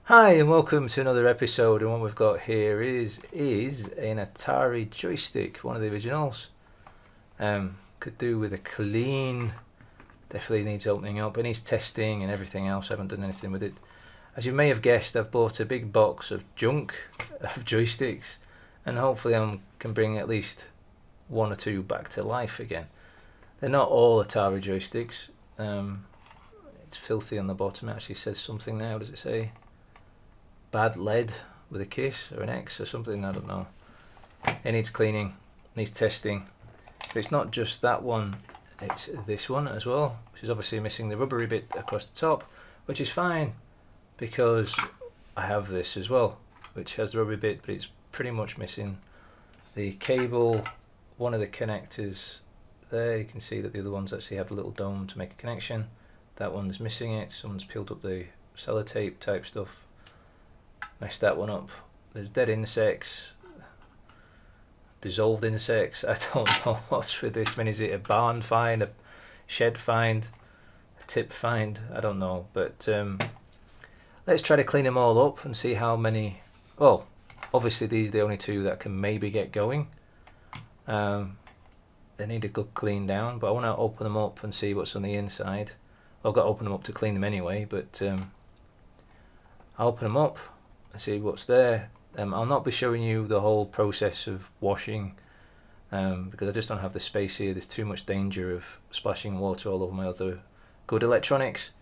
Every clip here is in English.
Hi and welcome to another episode, and what we've got here is an Atari joystick, one of the originals. Could do with a clean, definitely needs opening up, it needs testing and everything else. I haven't done anything with it. As you may have guessed, I've bought a big box of junk of joysticks, and hopefully I can bring at least one or two back to life again. They're not all Atari joysticks. It's filthy on the bottom. It actually says something there. What does it say? Bad lead with a kiss or an X or something, I don't know. It needs cleaning, needs testing. But it's not just that one, it's this one as well, which is obviously missing the rubbery bit across the top, which is fine because I have this as well, which has the rubbery bit, but it's pretty much missing the cable, one of the connectors there. You can see that the other ones actually have a little dome to make a connection. That one's missing it. Someone's peeled up the sellotape type stuff, messed that one up. There's dead insects, dissolved insects. I don't know what's with this. I mean, is it a barn find, a shed find, a tip find? I don't know, but let's try to clean them all up and see how many. Well, obviously these are the only two that can maybe get going. They need a good clean down, but I want to open them up and see what's on the inside. I've got to open them up to clean them anyway, but I'll open them up and see what's there. I'll not be showing you the whole process of washing because I just don't have the space here. There's too much danger of splashing water all over my other good electronics.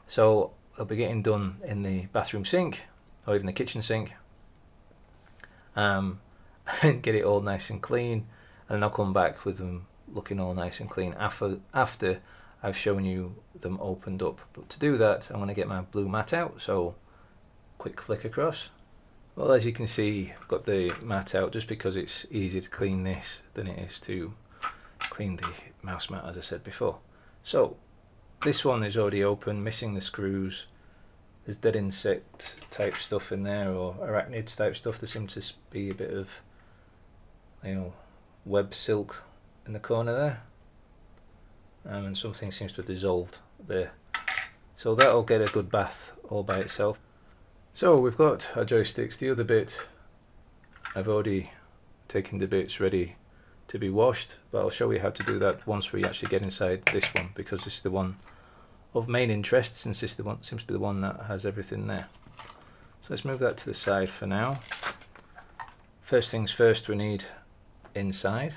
So I'll be getting done in the bathroom sink or even the kitchen sink and get it all nice and clean, and then I'll come back with them looking all nice and clean after I've shown you them opened up. But to do that, I'm going to get my blue mat out, so quick flick across. Well, as you can see, I've got the mat out just because it's easier to clean this than it is to clean the mouse mat, as I said before. So this one is already open, missing the screws. There's dead insect type stuff in there, or arachnids type stuff. There seems to be a bit of, web silk in the corner there, and something seems to have dissolved there. So that'll get a good bath all by itself. So we've got our joysticks. The other bit, I've already taken the bits ready to be washed, but I'll show you how to do that once we actually get inside this one, because this is the one of main interest, since this seems to be the one that has everything there. So let's move that to the side for now. First things first, we need inside.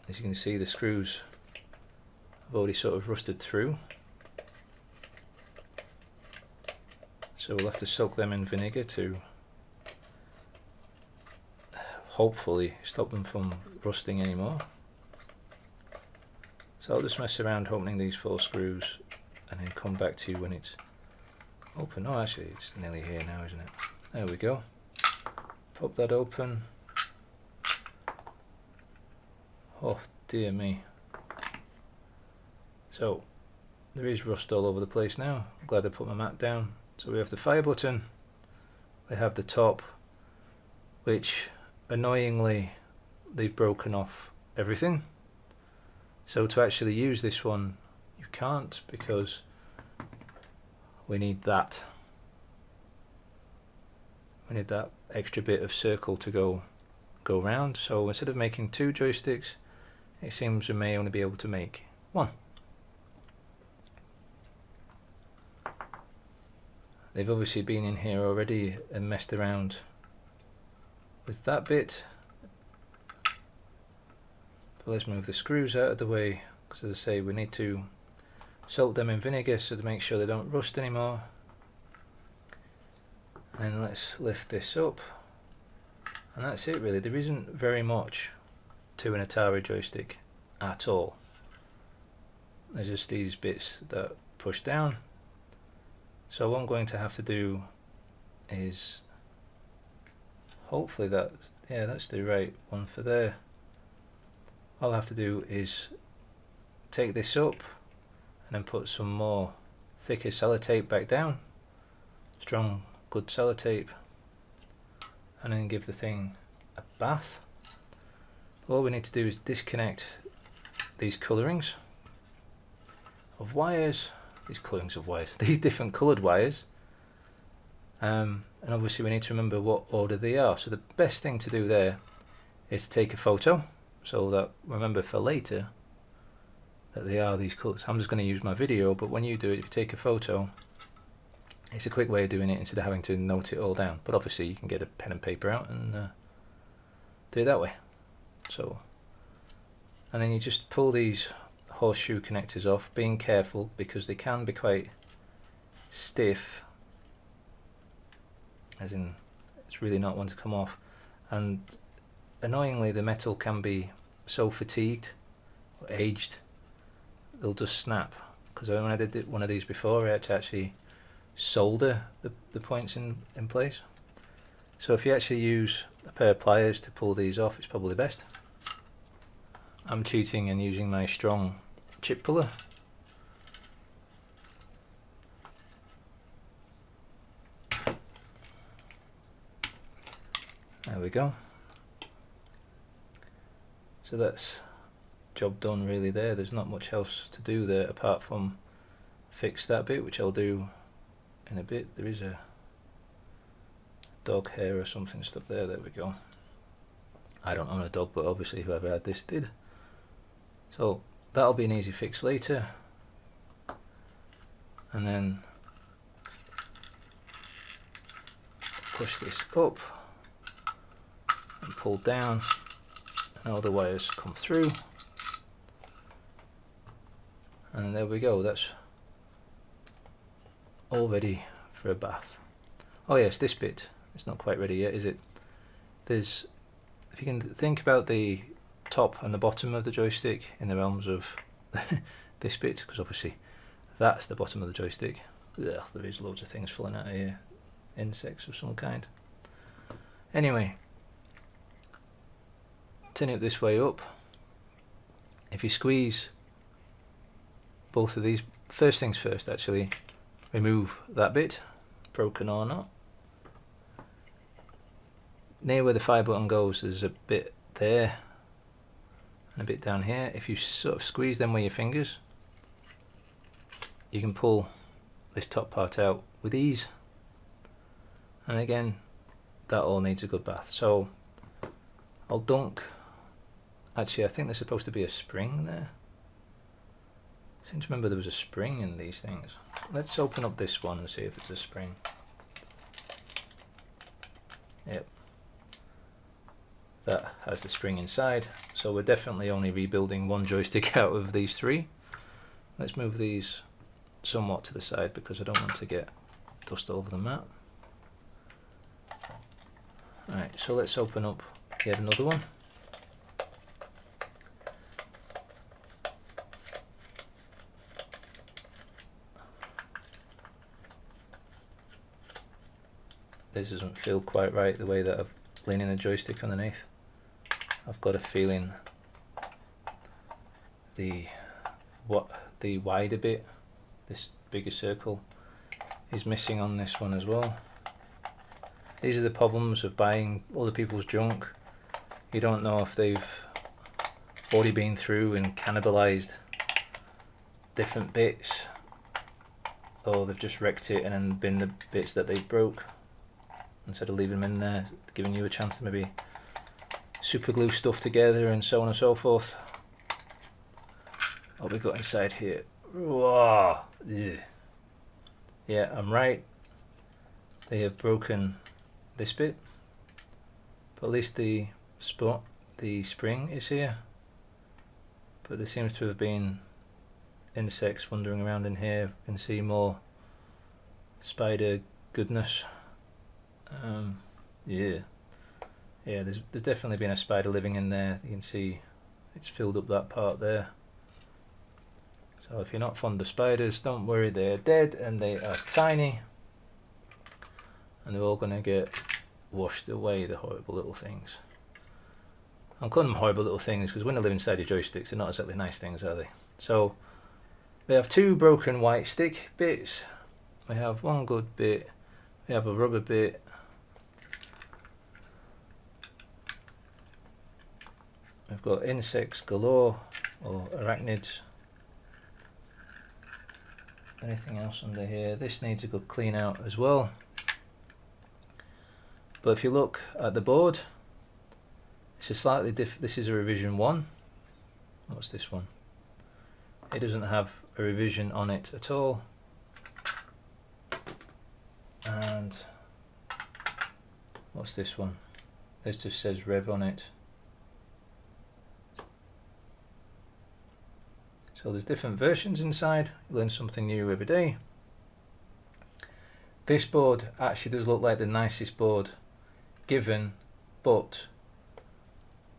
As you can see, the screws have already sort of rusted through, so we'll have to soak them in vinegar to hopefully stop them from rusting anymore. So I'll just mess around opening these 4 screws and then come back to you when it's open. Oh, actually it's nearly here now, isn't it? There we go. Pop that open. Oh dear me. So there is rust all over the place now. I'm glad I put my mat down. So we have the fire button, we have the top, which annoyingly they've broken off everything. So to actually use this one you can't, because we need that extra bit of circle to go round. So instead of making 2 joysticks, it seems we may only be able to make 1. They've obviously been in here already and messed around with that bit. But let's move the screws out of the way, because as I say, we need to soak them in vinegar so to make sure they don't rust anymore. And let's lift this up, and that's it really. There isn't very much to an Atari joystick at all. There's just these bits that push down. So what I'm going to have to do is, hopefully that's the right one for there. All I have to do is take this up and then put some more thicker sellotape back down, strong good sellotape, and then give the thing a bath. All we need to do is disconnect these colorings of wires, these different colored wires, and obviously we need to remember what order they are. So the best thing to do there is to take a photo, so that remember for later that they are these colors. I'm just going to use my video, but when you do it, if you take a photo, it's a quick way of doing it instead of having to note it all down. But obviously you can get a pen and paper out and do it that way. So, and then you just pull these horseshoe connectors off, being careful because they can be quite stiff, as in it's really not one to come off, and annoyingly the metal can be so fatigued or aged they'll just snap. Because when I did one of these before, I had to actually solder the points in place. So if you actually use a pair of pliers to pull these off, it's probably best. I'm cheating and using my strong chip puller. There we go. So that's job done really there. There's not much else to do there apart from fix that bit, which I'll do in a bit. There is a dog hair or something stuck there. There we go. I don't own a dog, but obviously whoever had this did. So that'll be an easy fix later. And then push this up and pull down, and all the wires come through. And there we go, that's all ready for a bath. Oh yes, this bit, it's not quite ready yet, is it? There's, if you can think about the top and the bottom of the joystick in the realms of this bit, because obviously that's the bottom of the joystick. Ugh, there is loads of things falling out of here, insects of some kind. Anyway, turn it this way up. If you squeeze both of these, first things first actually, remove that bit, broken or not. Near where the fire button goes, there's a bit there and a bit down here. If you sort of squeeze them with your fingers, you can pull this top part out with ease. And again, that all needs a good bath. So I'll dunk, actually I think there's supposed to be a spring there. I seem to remember there was a spring in these things. Let's open up this one and see if there's a spring. Yep, that has the spring inside, so we're definitely only rebuilding one joystick out of these three. Let's move these somewhat to the side because I don't want to get dust all over the mat. Alright, so let's open up yet another one. This doesn't feel quite right, the way that I've leaning the joystick underneath. I've got a feeling the wider bit, this bigger circle, is missing on this one as well. These are the problems of buying other people's junk. You don't know if they've already been through and cannibalized different bits, or they've just wrecked it and then bin the bits that they broke, instead of leaving them in there, giving you a chance to maybe super glue stuff together and so on and so forth. What we got inside here? Whoa. Yeah, I'm right. They have broken this bit, but at least the spring is here. But there seems to have been insects wandering around in here. You can see more spider goodness. Yeah, there's definitely been a spider living in there. You can see it's filled up that part there. So if you're not fond of spiders, don't worry, they're dead and they are tiny, and they're all going to get washed away, the horrible little things. I'm calling them horrible little things because when they live inside your joysticks, they're not exactly nice things, are they? So we have two broken white stick bits, we have one good bit, we have a rubber bit, we've got insects galore or arachnids. Anything else under here? This needs a good clean out as well. But if you look at the board, it's a slightly this is a revision 1. What's this one? It doesn't have a revision on it at all. And what's this one? This just says Rev on it. So there's different versions inside. You learn something new every day. This board actually does look like the nicest board given, but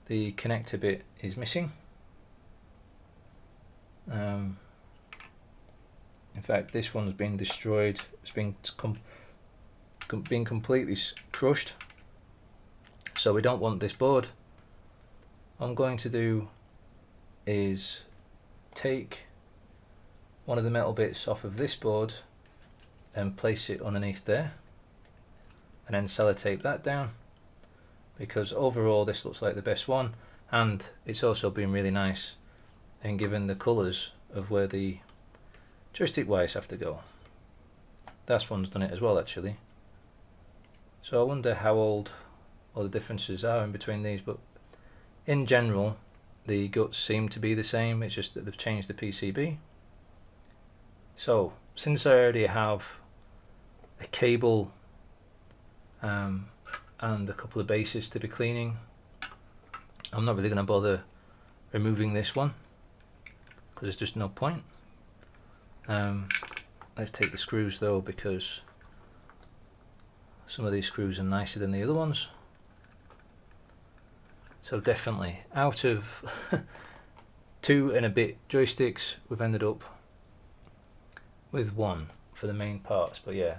the connector bit is missing. In fact, this one's been destroyed. It's been completely crushed. So we don't want this board. What I'm going to do is take one of the metal bits off of this board and place it underneath there, and then sellotape that down, because overall this looks like the best one, and it's also been really nice and given the colours of where the joystick wires have to go. That one's done it as well actually. So I wonder how old all the differences are in between these, but in general the guts seem to be the same, it's just that they've changed the PCB. So since I already have a cable and a couple of bases to be cleaning, I'm not really going to bother removing this one because there's just no point. Let's take the screws though, because some of these screws are nicer than the other ones. So definitely out of 2 and a bit joysticks, we've ended up with 1 for the main parts. But yeah,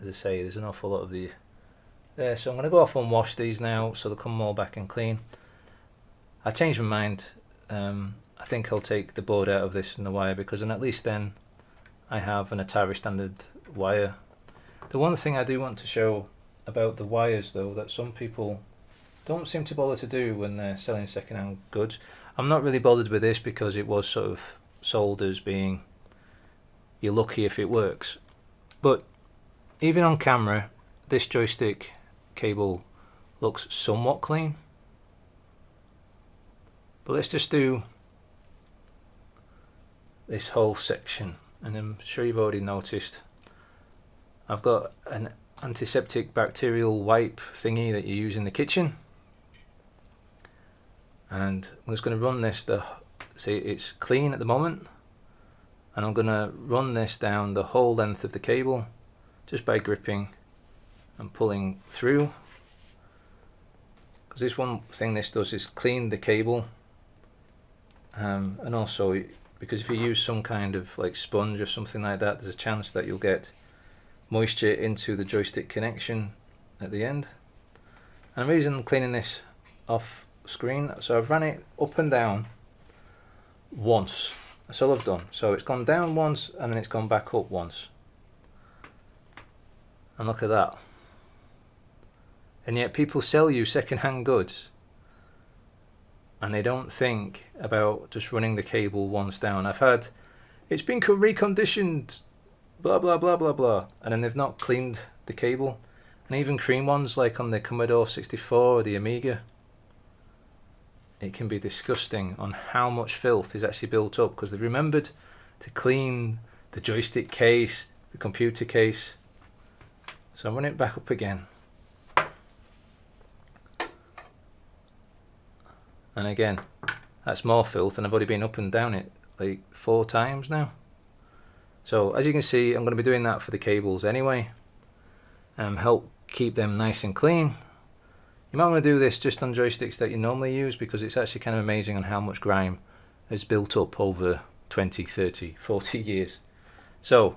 as I say, there's an awful lot of the there, so I'm going to go off and wash these now so they'll come all back and clean. I changed my mind. I think I'll take the board out of this and the wire, because then at least then I have an Atari standard wire. The one thing I do want to show about the wires though, that some people don't seem to bother to do when they're selling second-hand goods. I'm not really bothered with this because it was sort of sold as being you're lucky if it works. But even on camera, this joystick cable looks somewhat clean. But let's just do this whole section, and I'm sure you've already noticed I've got an antiseptic bacterial wipe thingy that you use in the kitchen, and I'm just going to run this, see it's clean at the moment, and I'm going to run this down the whole length of the cable just by gripping and pulling through, because this one thing this does is clean the cable, and also because if you use some kind of like sponge or something like that, there's a chance that you'll get moisture into the joystick connection at the end. And the reason I'm cleaning this off screen, so I've ran it up and down once, that's all I've done. So it's gone down once and then it's gone back up once, and look at that. And yet people sell you second-hand goods and they don't think about just running the cable once down. I've had, it's been reconditioned, blah blah blah blah blah, and then they've not cleaned the cable. And even cream ones like on the Commodore 64 or the Amiga, it can be disgusting on how much filth is actually built up because they've remembered to clean the joystick case, the computer case. So I'm running it back up again, and again that's more filth, and I've already been up and down it like 4 times now. So as you can see, I'm going to be doing that for the cables anyway, help keep them nice and clean. You might want to do this just on joysticks that you normally use, because it's actually kind of amazing on how much grime has built up over 20, 30, 40 years. So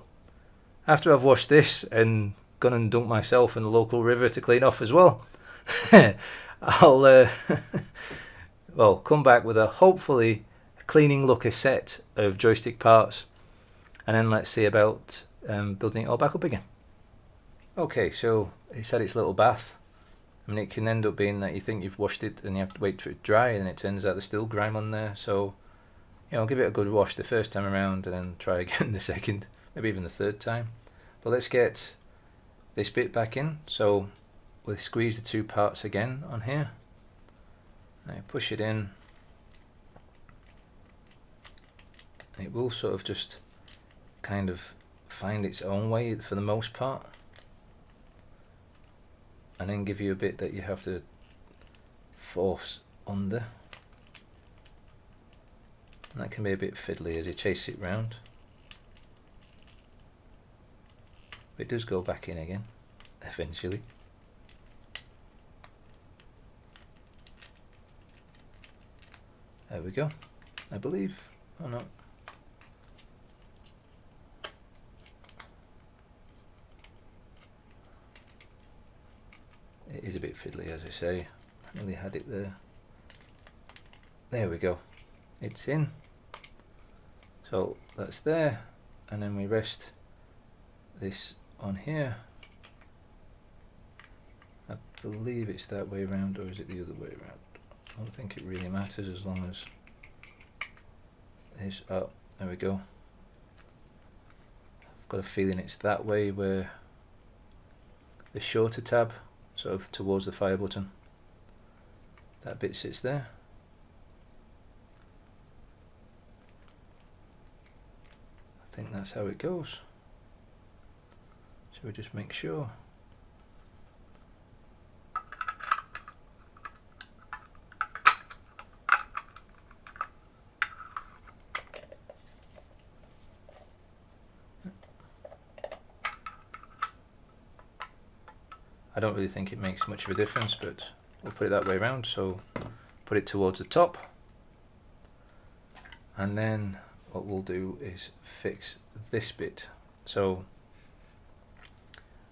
after I've washed this and gone and dunked myself in the local river to clean off as well, I'll well, come back with a hopefully cleaning looker set of joystick parts, and then let's see about building it all back up again. Okay, so it's had its little bath. I mean, it can end up being that you think you've washed it and you have to wait for it to dry, and it turns out there's still grime on there. So you know, give it a good wash the first time around and then try again the second, maybe even the third time. But let's get this bit back in. So we'll squeeze the two parts again on here. Now push it in. It will sort of just kind of find its own way for the most part, and then give you a bit that you have to force under, and that can be a bit fiddly as you chase it round. But it does go back in again eventually. There we go, I believe. Oh no. It is a bit fiddly, as I say. I really had it there. There we go. It's in. So that's there, and then we rest this on here. I believe it's that way around, or is it the other way around? I don't think it really matters as long as this. Oh, there we go. I've got a feeling it's that way, where the shorter tab, sort of towards the fire button, that bit sits there. I think that's how it goes. So we just make sure. I don't really think it makes much of a difference, but we'll put it that way around. So put it towards the top, and then what we'll do is fix this bit. So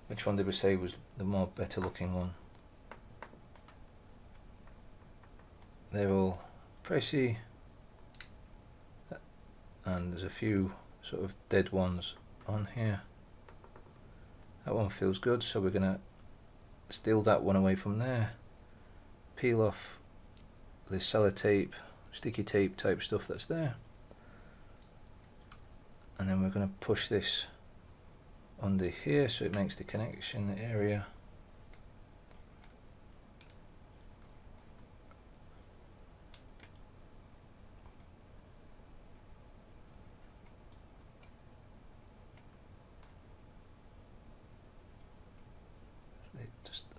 which one did we say was the more better looking one? They're all pricey, and there's a few sort of dead ones on here. That one feels good, so we're gonna steal that one away from there, peel off the sellotape, sticky tape type stuff that's there, and then we're going to push this under here so it makes the connection area.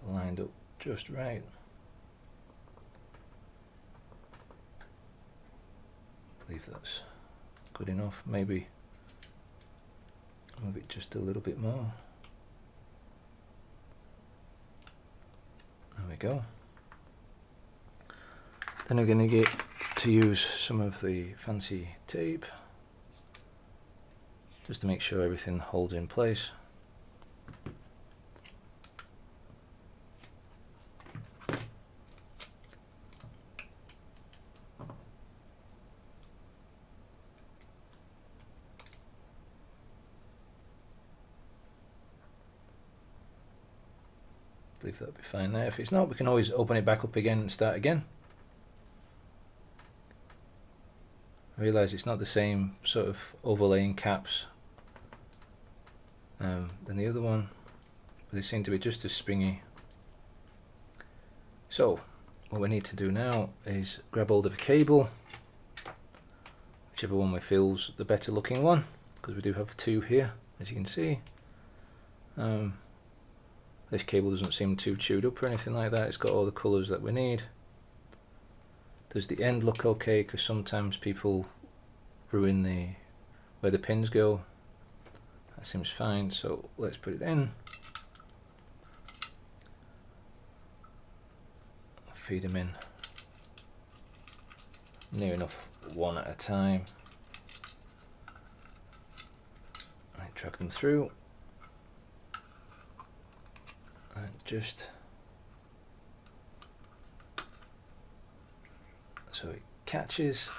Lined up just right. I believe that's good enough. Maybe move it just a little bit more. There we go. Then we're going to get to use some of the fancy tape just to make sure everything holds in place. I believe that'll be fine there. If it's not, we can always open it back up again and start again. I realise it's not the same sort of overlaying caps than the other one, but they seem to be just as springy. So what we need to do now is grab hold of a cable, whichever one we feels the better looking one, because we do have two here, as you can see. This cable doesn't seem too chewed up or anything like that. It's got all the colours that we need. Does the end look okay? Because sometimes people ruin where the pins go. That seems fine, so let's put it in. Feed them in near enough one at a time. I drag them through. And just so it catches.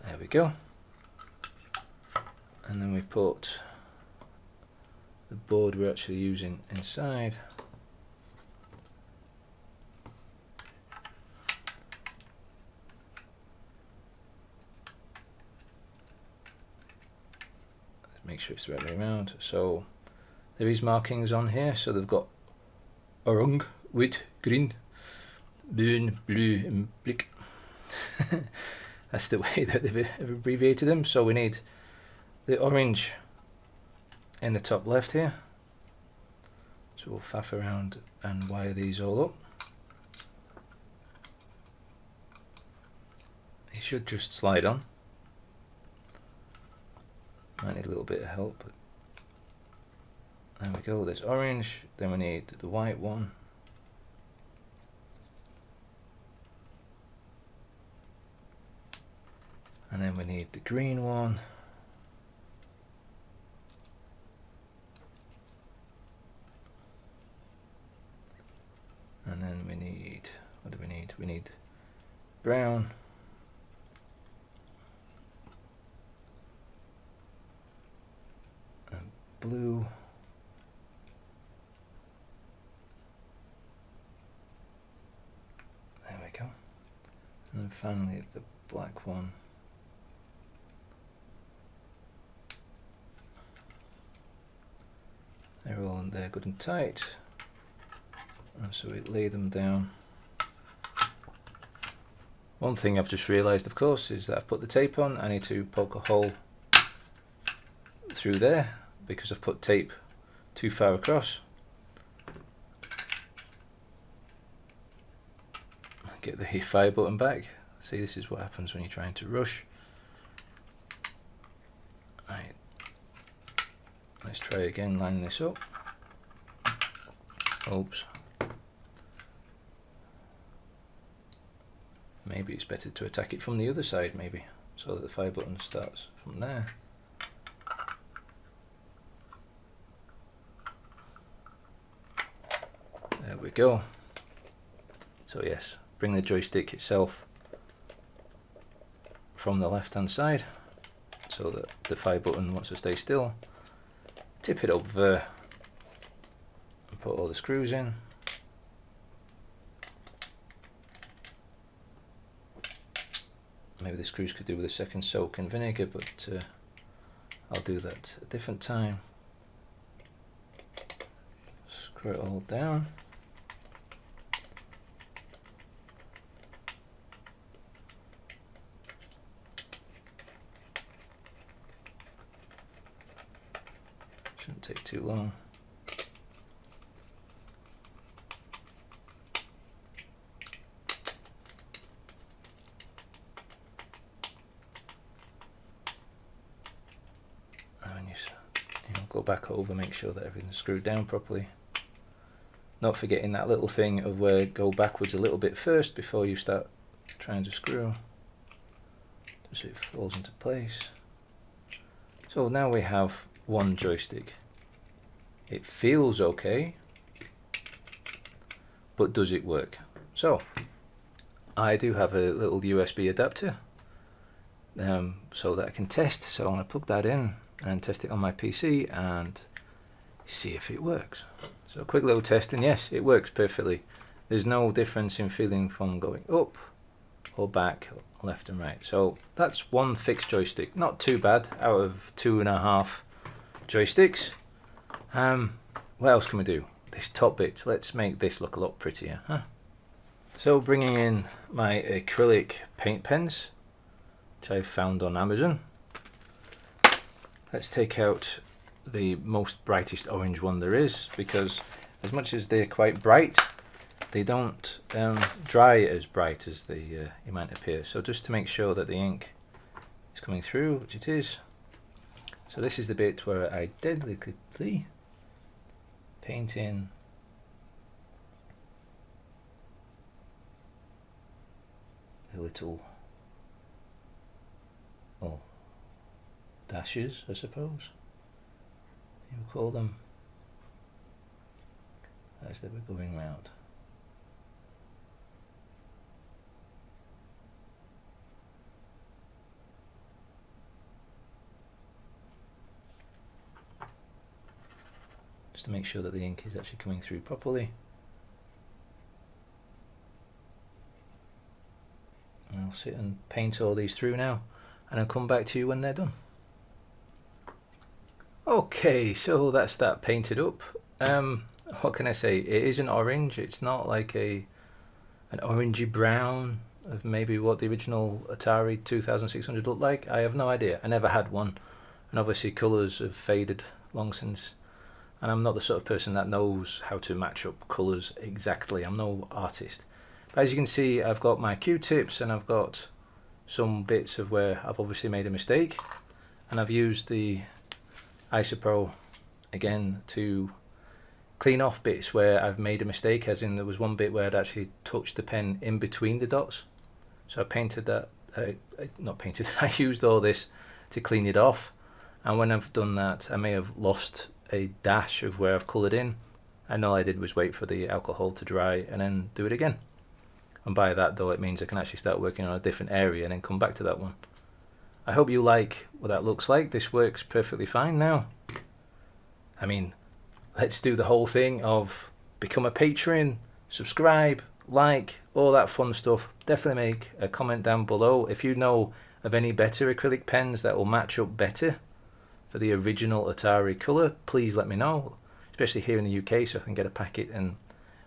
There we go. And then we put the board we're actually using inside. make sure it's the right way around. So there is markings on here, so they've got orange, white, green, bruin, blue and black. That's the way that they've abbreviated them. So we need the orange in the top left here. So we'll faff around and wire these all up. It should just slide on. Might need a little bit of help, but there we go. There's orange, then we need the white one. And then we need the green one. And then we need, what do we need? We need brown. And blue. There we go. And then finally the black one. They're all in there good and tight. And so we lay them down. One thing I've just realised, of course, is that I've put the tape on. I need to poke a hole through there because I've put tape too far across. Get the fire button back. See, this is what happens when you're trying to rush. Right. Let's try again, lining this up. Oops. Maybe it's better to attack it from the other side, maybe, so that the fire button starts from there. There we go. So yes, bring the joystick itself from the left hand side so that the fire button wants to stay still. Tip it up there and put all the screws in. Maybe the screws could do with a second soak in vinegar, but I'll do that at a different time. Screw it all down. Shouldn't take too long. Go back over, make sure that everything's screwed down properly. Not forgetting that little thing of where go backwards a little bit first before you start trying to screw, so it falls into place. So now we have one joystick. It feels okay, but does it work? So I do have a little USB adapter so that I can test. So I'm going to plug that in and test it on my PC and see if it works. So a quick little test, and yes, it works perfectly. There's no difference in feeling from going up or back, or left and right. So that's one fixed joystick. Not too bad out of 2.5 joysticks. What else can we do? This top bit, let's make this look a lot prettier, huh? So bringing in my acrylic paint pens, which I found on Amazon. Let's take out the most brightest orange one there is, because as much as they're quite bright, they don't dry as bright as they might appear. So just to make sure that the ink is coming through, which it is. So this is the bit where I delicately paint in the little dashes, I suppose you would call them, as they were going round. Just to make sure that the ink is actually coming through properly. And I'll sit and paint all these through now, and I'll come back to you when they're done. Okay, so that's that painted up. What can I say? It isn't orange. It's not like an orangey brown of maybe what the original Atari 2600 looked like. I have no idea. I never had one, and obviously colours have faded long since. And I'm not the sort of person that knows how to match up colours exactly. I'm no artist. But as you can see, I've got my Q-tips and I've got some bits of where I've obviously made a mistake, and I've used the Isopro again to clean off bits where I've made a mistake, as in there was one bit where I'd actually touched the pen in between the dots. So I painted that, not painted, I used all this to clean it off, and when I've done that I may have lost a dash of where I've coloured in, and all I did was wait for the alcohol to dry and then do it again. And by that though, it means I can actually start working on a different area and then come back to that one. I hope you like what that looks like. This works perfectly fine now. I mean, let's do the whole thing of become a patron, subscribe, like, all that fun stuff. Definitely make a comment down below if you know of any better acrylic pens that will match up better for the original Atari colour. Please let me know, especially here in the UK, so I can get a packet and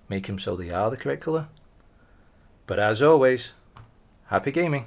make them so they are the correct colour. But as always, happy gaming.